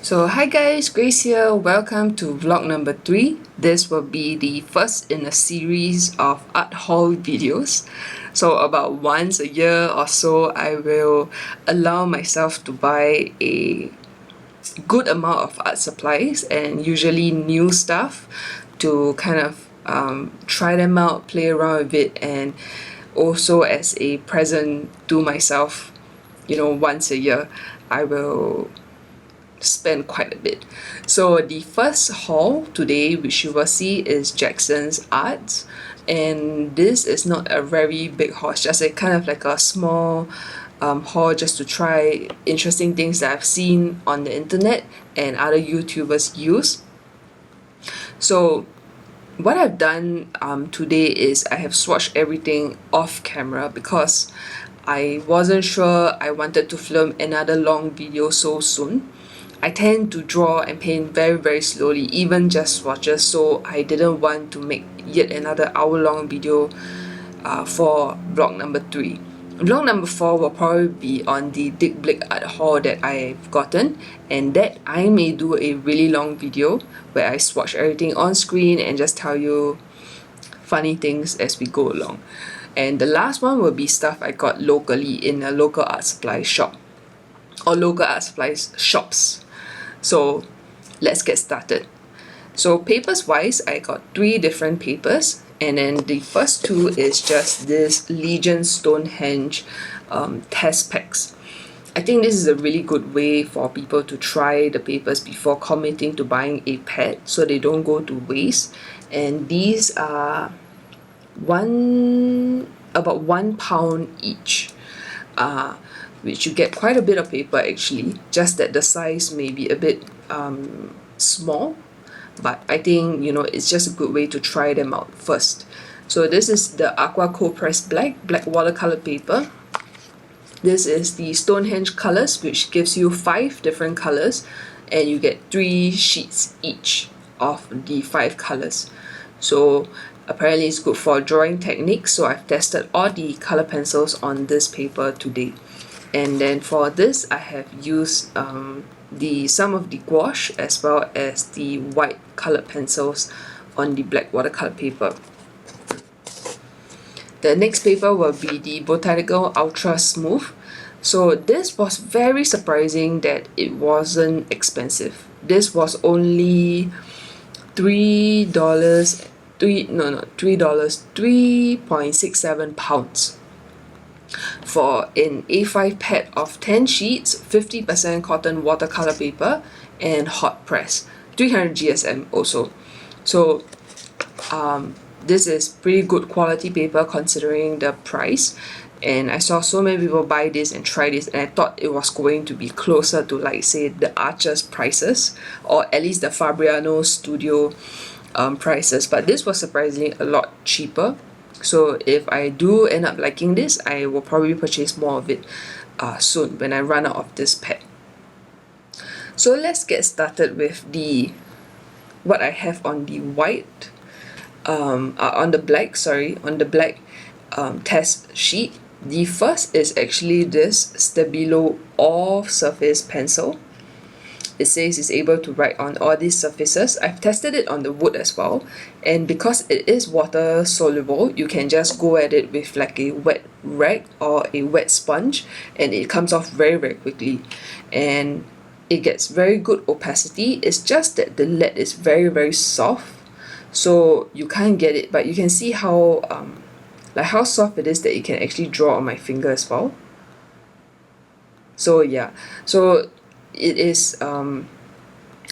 So hi guys, Grace here. Welcome to vlog number 3. This will be the first in a series of art haul videos. So about once a year or so, I will allow myself to buy a good amount of art supplies and usually new stuff to kind of try them out, play around with it, and also as a present to myself, once a year, I will spend quite a bit. So the first haul today, which you will see, is Jackson's Arts, and this is not a very big haul, it's just a kind of like a small haul just to try interesting things that I've seen on the internet and other YouTubers use. So what I've done today is I have swatched everything off camera because I wasn't sure I wanted to film another long video so soon. I tend to draw and paint very slowly, even just swatches, so I didn't want to make yet another hour-long video for vlog number 3. Vlog number 4 will probably be on the Dick Blick art haul that I've gotten, and that I may do a really long video where I swatch everything on screen and just tell you funny things as we go along. And the last one will be stuff I got locally in a local art supply shop or local art supplies shops. So let's get started. So papers wise, I got 3 different papers, and then the first 2 is just this Legion Stonehenge test packs. I think this is a really good way for people to try the papers before committing to buying a pad so they don't go to waste. And these are about £1 each. Which you get quite a bit of paper actually, just that the size may be a bit small, but I think it's just a good way to try them out first. So this is the Aqua cold pressed black watercolor paper. This is the Stonehenge colors, which gives you 5 different colors, and you get 3 sheets each of the 5 colors. So apparently it's good for drawing techniques, so I've tested all the color pencils on this paper today. And then for this, I have used some of the gouache as well as the white colored pencils on the black watercolor paper. The next paper will be the Botanical Ultra Smooth. So this was very surprising that it wasn't expensive. This was only £3.67 for an A5 pad of 10 sheets, 50% cotton watercolor paper, and hot press, 300 GSM also. So this is pretty good quality paper considering the price, and I saw so many people buy this and try this, and I thought it was going to be closer to, like, say, the Archer's prices, or at least the Fabriano Studio prices, but this was surprisingly a lot cheaper. So if I do end up liking this, I will probably purchase more of it soon when I run out of this pad. So let's get started with what I have on the white, on the black test sheet. The first is actually this Stabilo all-surface pencil. It says it's able to write on all these surfaces. I've tested it on the wood as well, and because it is water soluble, you can just go at it with like a wet rag or a wet sponge, and it comes off very quickly, and it gets very good opacity. It's just that the lead is very soft, so you can't get it, but you can see how how soft it is that you can actually draw on my finger as well. So yeah, so it is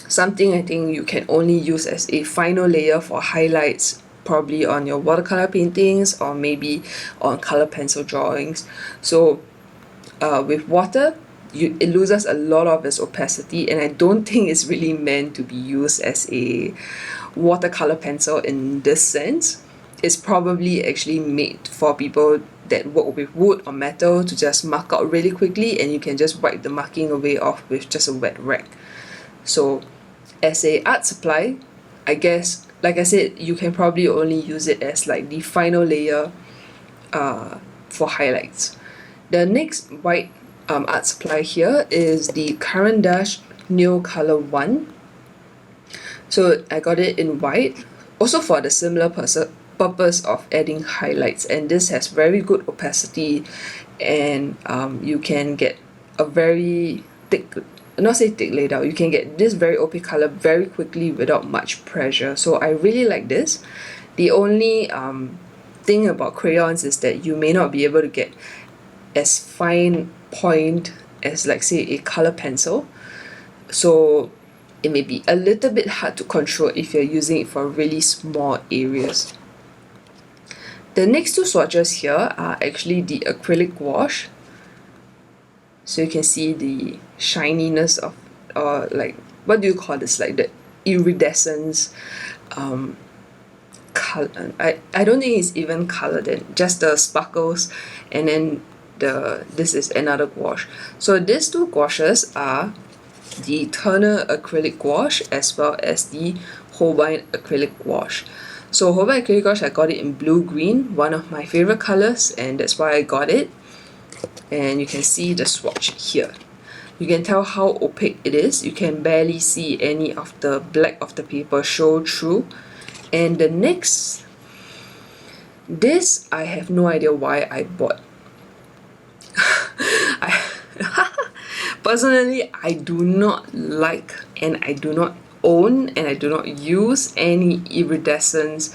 something I think you can only use as a final layer for highlights, probably on your watercolor paintings or maybe on color pencil drawings. So with water, it loses a lot of its opacity, and I don't think it's really meant to be used as a watercolor pencil in this sense. It's probably actually made for people that work with wood or metal to just mark out really quickly, and you can just wipe the marking away off with just a wet rag. So as a art supply, I guess, like I said, you can probably only use it as like the final layer for highlights. The next white art supply here is the Caran Neo Color 1. So I got it in white, also for the similar purpose of adding highlights, and this has very good opacity, and you can get a very thick, not say thick layout, you can get this very opaque color very quickly without much pressure. So I really like this. The only thing about crayons is that you may not be able to get as fine point as, like, say, a color pencil, so it may be a little bit hard to control if you're using it for really small areas. The next two swatches here are actually the acrylic gouache. So you can see the shininess of, like, what do you call this, like the iridescence color. I don't think it's even color then, just the sparkles, and then this is another gouache. So these two gouaches are the Turner acrylic gouache as well as the Holbein acrylic gouache. So Holbein acrylic gouache, I got it in blue green, one of my favorite colors, and that's why I got it. And you can see the swatch here. You can tell how opaque it is. You can barely see any of the black of the paper show through. And the next, this I have no idea why I bought. Personally, I do not like, and I do not own, and I do not use any iridescence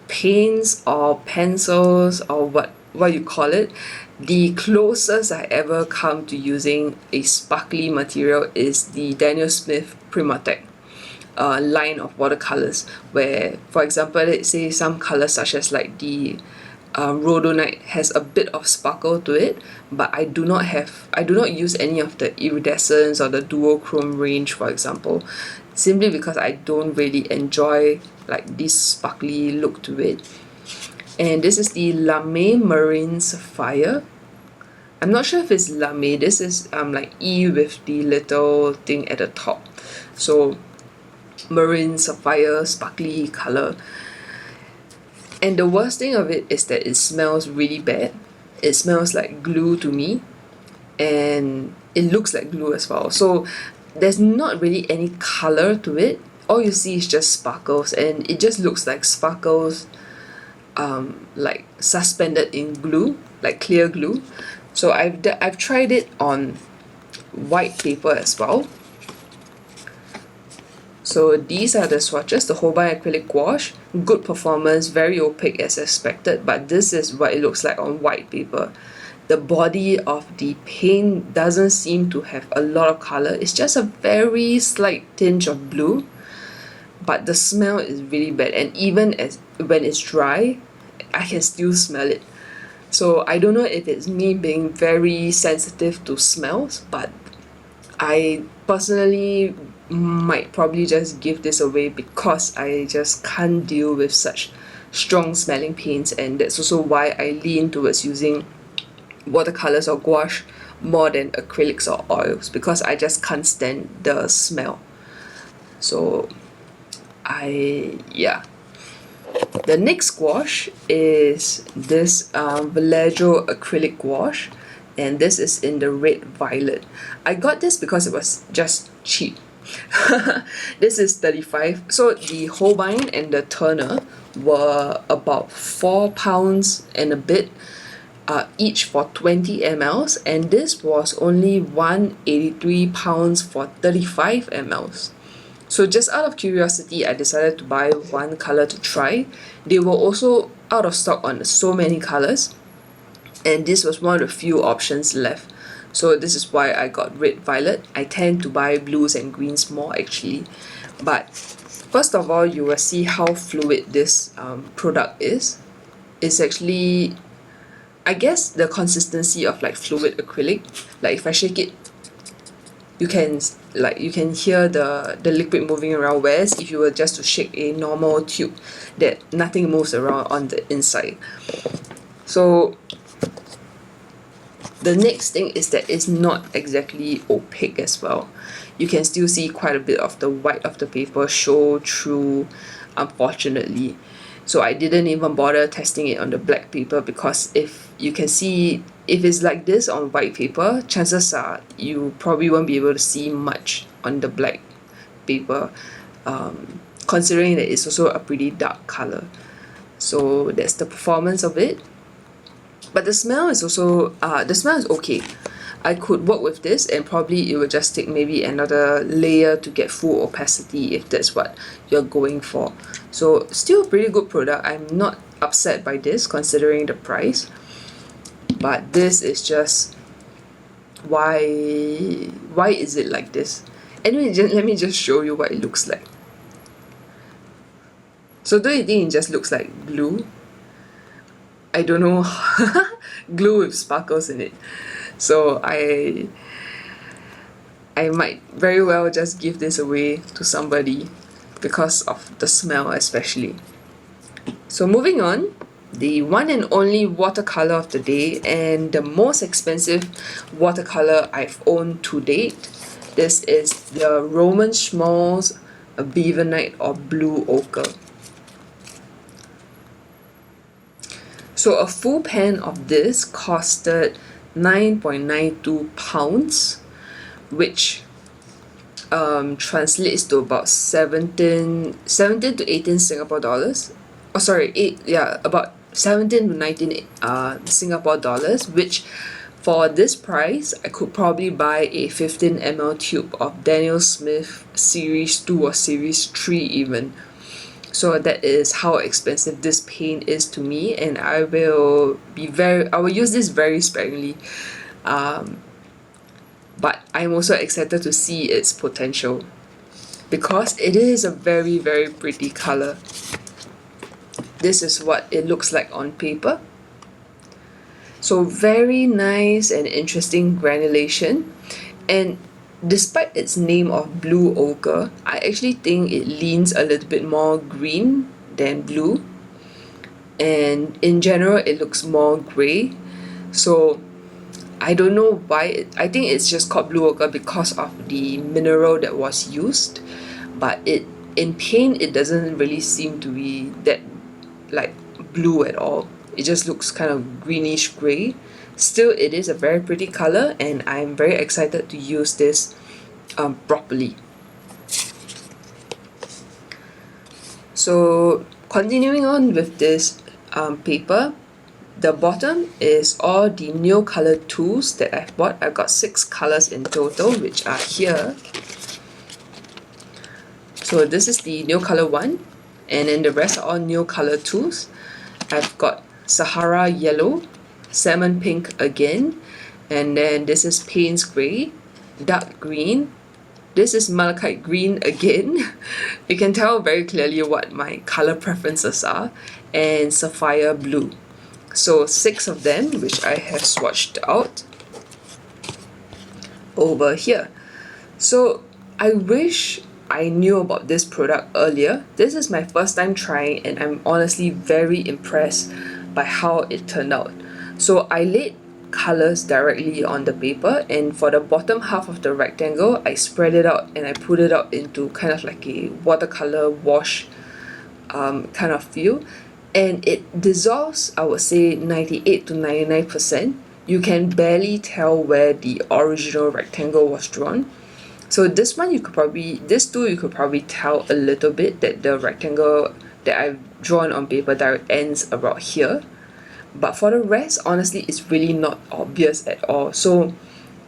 paints or pencils or what you call it. The closest I ever come to using a sparkly material is the Daniel Smith Primatech line of watercolors, where, for example, let's say some colors such as like the rhodonite has a bit of sparkle to it, but I do not use any of the iridescence or the duochrome range, for example, simply because I don't really enjoy like this sparkly look to it. And this is the Lame Marine Sapphire. I'm not sure if it's Lame. This is like E with the little thing at the top. So marine sapphire, sparkly color. And the worst thing of it is that it smells really bad. It smells like glue to me, and it looks like glue as well. So there's not really any color to it. All you see is just sparkles, and it just looks like sparkles like suspended in glue, like clear glue. So I've tried it on white paper as well. So these are the swatches, the Holbein acrylic gouache, good performance, very opaque as expected, but this is what it looks like on white paper. The body of the paint doesn't seem to have a lot of color. It's just a very slight tinge of blue, but the smell is really bad, and even when it's dry, I can still smell it. So I don't know if it's me being very sensitive to smells, but I personally might probably just give this away because I just can't deal with such strong smelling paints, and that's also why I lean towards using watercolors or gouache more than acrylics or oils, because I just can't stand the smell. So yeah. The next gouache is this Vallejo acrylic gouache, and this is in the red violet. I got this because it was just cheap. This is 35. So the Holbein and the Turner were about £4 and a bit each for 20 ml, and this was only £183 for 35 ml. So just out of curiosity, I decided to buy one color to try. They were also out of stock on so many colors, and this was one of the few options left. So this is why I got red violet. I tend to buy blues and greens more actually. But first of all, you will see how fluid this product is. It's actually, I guess, the consistency of like fluid acrylic. Like if I shake it, you can hear the liquid moving around, whereas if you were just to shake a normal tube, that nothing moves around on the inside. So the next thing is that it's not exactly opaque as well. You can still see quite a bit of the white of the paper show through, unfortunately. So I didn't even bother testing it on the black paper, because if you can see, if it's like this on white paper, chances are you probably won't be able to see much on the black paper, considering that it's also a pretty dark color. So that's the performance of it. But the smell is also the smell is okay. I could work with this, and probably it will just take maybe another layer to get full opacity if that's what you're going for. So still a pretty good product. I'm not upset by this considering the price, but this is just why is it like this? Anyway, let me just show you what it looks like. So do you think it just looks like glue? I don't know. Glue with sparkles in it. So I might very well just give this away to somebody because of the smell especially. So moving on, the one and only watercolor of the day, and the most expensive watercolor I've owned to date. This is the Roman Szmal's Vivianite or Blue Ochre. So a full pan of this costed £9.92, which translates to about 17 to 18 Singapore dollars. Oh, sorry, about 17 to 19 Singapore dollars, which for this price, I could probably buy a 15 ml tube of Daniel Smith Series 2 or Series 3 even. So that is how expensive this paint is to me, and I will use this very sparingly. But I'm also excited to see its potential because it is a very, very pretty color. This is what it looks like on paper. So very nice and interesting granulation, and despite its name of blue ochre, I actually think it leans a little bit more green than blue, and in general it looks more grey. So I don't know why. I think it's just called blue ochre because of the mineral that was used, but in paint it doesn't really seem to be that like blue at all. It just looks kind of greenish grey. Still, it is a very pretty color, and I'm very excited to use this properly. So continuing on with this paper, the bottom is all the nail color tools that I've bought. I've got 6 colors in total, which are here. So this is the nail color one, and then the rest are all nail color tools. I've got Sahara yellow, salmon pink again, and then this is Payne's grey, dark green. This is malachite green again. You can tell very clearly what my color preferences are, and sapphire blue. So 6 of them, which I have swatched out over here. So I wish I knew about this product earlier. This is my first time trying, and I'm honestly very impressed by how it turned out. So I laid colors directly on the paper, and for the bottom half of the rectangle I spread it out and I put it out into kind of like a watercolor wash kind of feel, and it dissolves, I would say 98 to 99%. You can barely tell where the original rectangle was drawn. So this two you could probably tell a little bit that the rectangle that I've drawn on paper that ends about here. But for the rest, honestly, it's really not obvious at all. So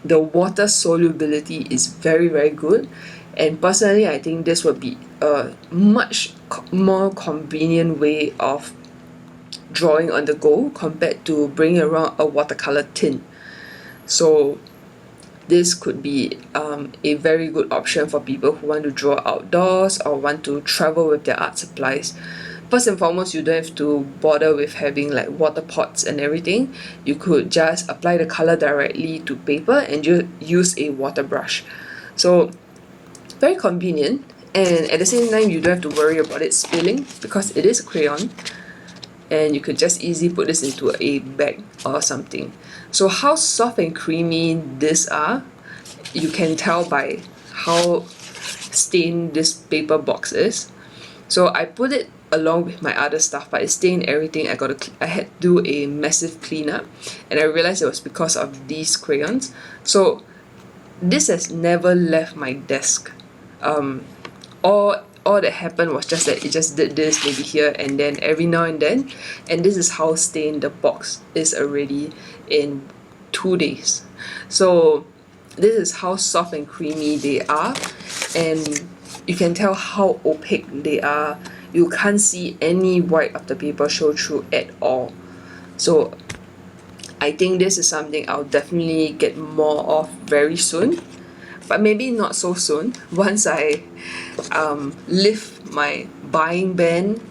the water solubility is very, very good. And personally, I think this would be a much more convenient way of drawing on the go compared to bringing around a watercolor tin. So this could be a very good option for people who want to draw outdoors or want to travel with their art supplies. First and foremost, you don't have to bother with having like water pots and everything. You could just apply the color directly to paper and just use a water brush. So very convenient, and at the same time you don't have to worry about it spilling because it is a crayon, and you could just easily put this into a bag or something. So how soft and creamy these are, you can tell by how stained this paper box is. So I put it along with my other stuff, but it stained everything. I had to do a massive cleanup, and I realized it was because of these crayons. So this has never left my desk. All that happened was just that it just did this maybe here and then every now and then, and this is how stained the box is already in 2 days. So this is how soft and creamy they are, and you can tell how opaque they are. You can't see any white of the paper show through at all. So I think this is something I'll definitely get more of very soon, but maybe not so soon once I lift my buying ban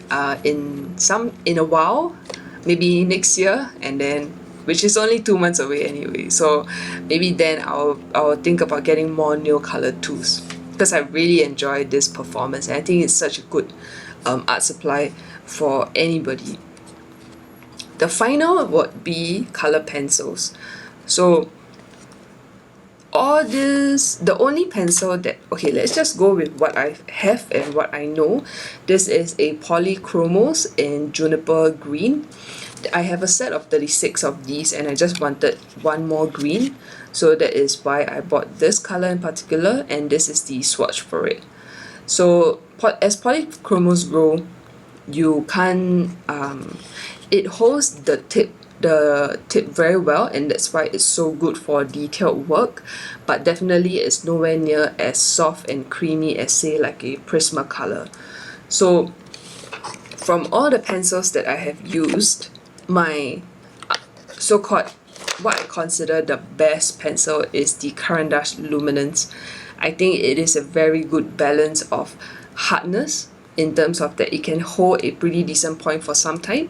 in a while, maybe next year, and then which is only 2 months away anyway. So maybe then I'll think about getting more nail color tools, because I really enjoy this performance and I think it's such a good art supply for anybody. The final would be color pencils. So all this, the only pencil that, okay, let's just go with what I have and what I know. This is a Polychromos in Juniper green. I have a set of 36 of these and I just wanted one more green, so that is why I bought this color in particular, and this is the swatch for it. So as Polychromos grow, you can't it holds the tip very well, and that's why it's so good for detailed work, but definitely it's nowhere near as soft and creamy as, say, like a Prismacolor. So from all the pencils that I have used, my so-called, what I consider the best pencil is the Caran Luminance. I think it is a very good balance of hardness in terms of that it can hold a pretty decent point for some time,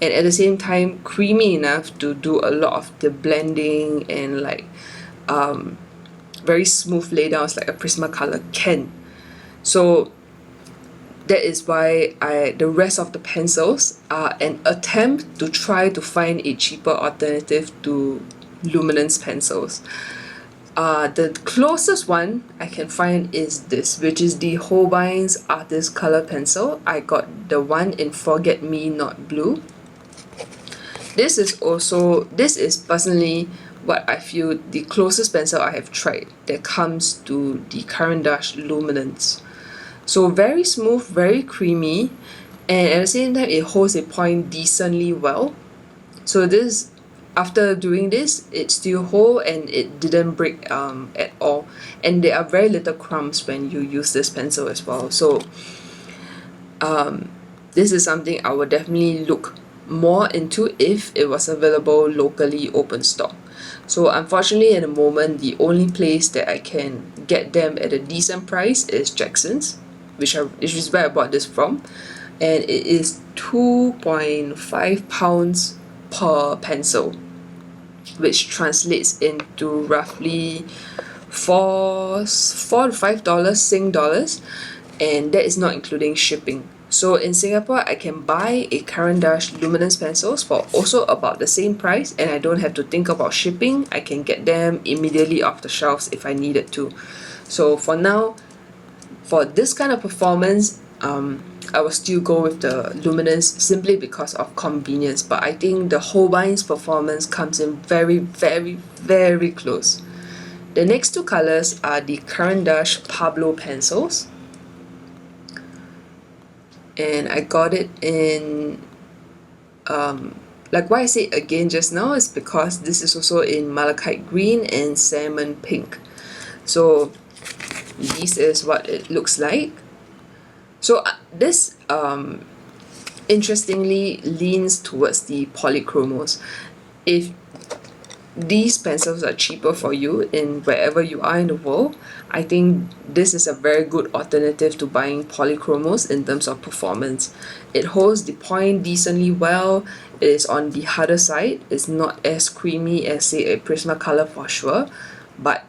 and at the same time creamy enough to do a lot of the blending and like very smooth laydowns like a Prismacolor can. So that is why the rest of the pencils are an attempt to try to find a cheaper alternative to luminance pencils. The closest one I can find is this, which is the Holbein's Artist Color Pencil. I got the one in Forget Me Not Blue. This is personally what I feel the closest pencil I have tried that comes to the Caran Luminance. So very smooth, very creamy, and at the same time it holds a point decently well. So this, after doing this, it still holds and it didn't break at all, and there are very little crumbs when you use this pencil as well. So this is something I would definitely look more into if it was available locally open stock. So unfortunately at the moment the only place that I can get them at a decent price is Jackson's, which is where I bought this from, and it is £2.5 per pencil, which translates into roughly $4 to $5 Sing dollars, and that is not including shipping. So in Singapore, I can buy a Caran Luminance pencils for also about the same price, and I don't have to think about shipping. I can get them immediately off the shelves if I needed to. So for now, for this kind of performance, I will still go with the Luminance simply because of convenience, but I think the Holbein's performance comes in very, very, very close. The next two colors are the Caran Pablo pencils, and I got it in like why I say again just now is because this is also in Malachite green and salmon pink. So this is what it looks like. So this interestingly leans towards the Polychromos. If these pencils are cheaper for you in wherever you are in the world, I think this is a very good alternative to buying Polychromos in terms of performance. It holds the point decently well, it is on the harder side, it's not as creamy as say a Prismacolor for sure, but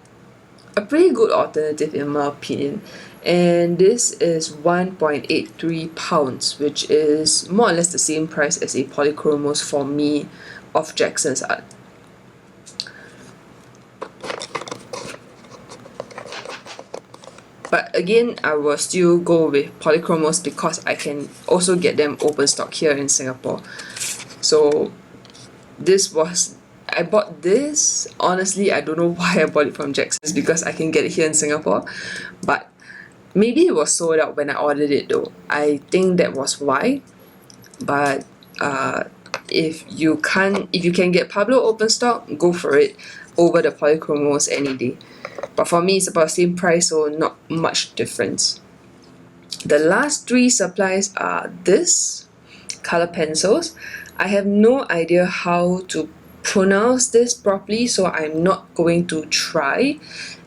a pretty good alternative in my opinion. And this is 1.83 pounds, which is more or less the same price as a Polychromos for me of Jackson's art. But again, I will still go with Polychromos because I can also get them open stock here in Singapore. So this was, I bought this. Honestly, I don't know why I bought it from Jackson's because I can get it here in Singapore. But maybe it was sold out when I ordered it though. I think that was why. But if you can get Pablo open stock, go for it over the Polychromos any day. But for me, it's about the same price, so not much difference. The last three supplies are this color pencils. I have no idea how to pronounce this properly, so I'm not going to try.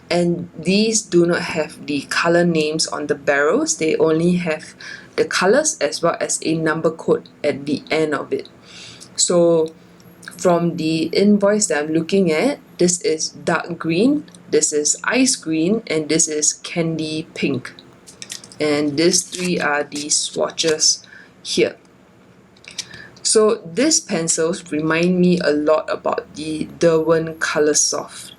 And these do not have the color names on the barrels, they only have the colors as well as a number code at the end of it. So from the invoice that I'm looking at, this is dark green, this is ice green, and this is candy pink. And these three are the swatches here. So these pencils remind me a lot about the Derwent Color Soft.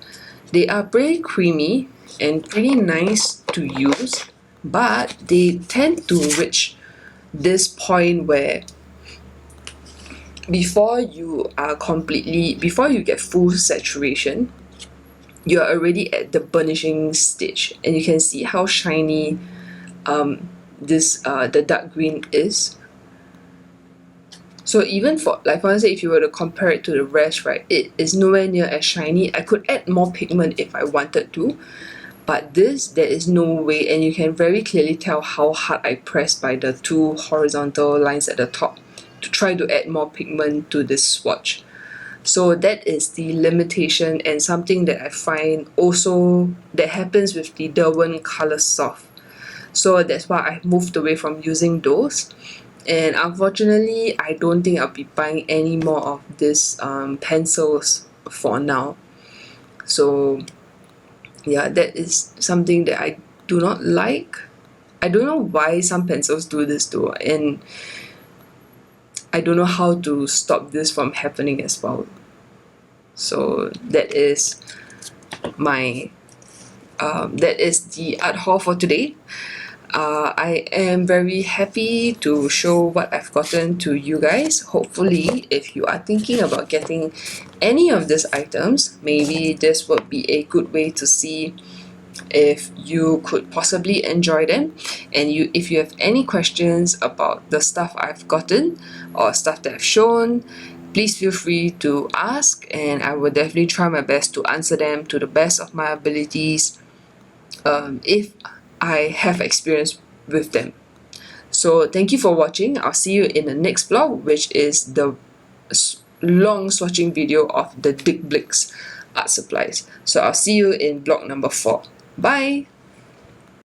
They are pretty creamy and pretty nice to use, but they tend to reach this point where before you get full saturation, you're already at the burnishing stage, and you can see how shiny the dark green is. So even for instance, if you were to compare it to the rest, right, it is nowhere near as shiny. I could add more pigment if I wanted to, but there is no way, and you can very clearly tell how hard I pressed by the two horizontal lines at the top to try to add more pigment to this swatch. So that is the limitation, and something that I find also that happens with the Derwent Color Soft. So that's why I moved away from using those. And unfortunately, I don't think I'll be buying any more of these pencils for now. So yeah, that is something that I do not like. I don't know why some pencils do this though, and I don't know how to stop this from happening as well. So that is the art haul for today. I am very happy to show what I've gotten to you guys. Hopefully, if you are thinking about getting any of these items, maybe this would be a good way to see if you could possibly enjoy them. And if you have any questions about the stuff I've gotten or stuff that I've shown, please feel free to ask, and I will definitely try my best to answer them to the best of my abilities if I have experience with them. So thank you for watching. I'll see you in the next vlog, which is the long swatching video of the Dick Blicks art supplies. So I'll see you in vlog number 4. Bye!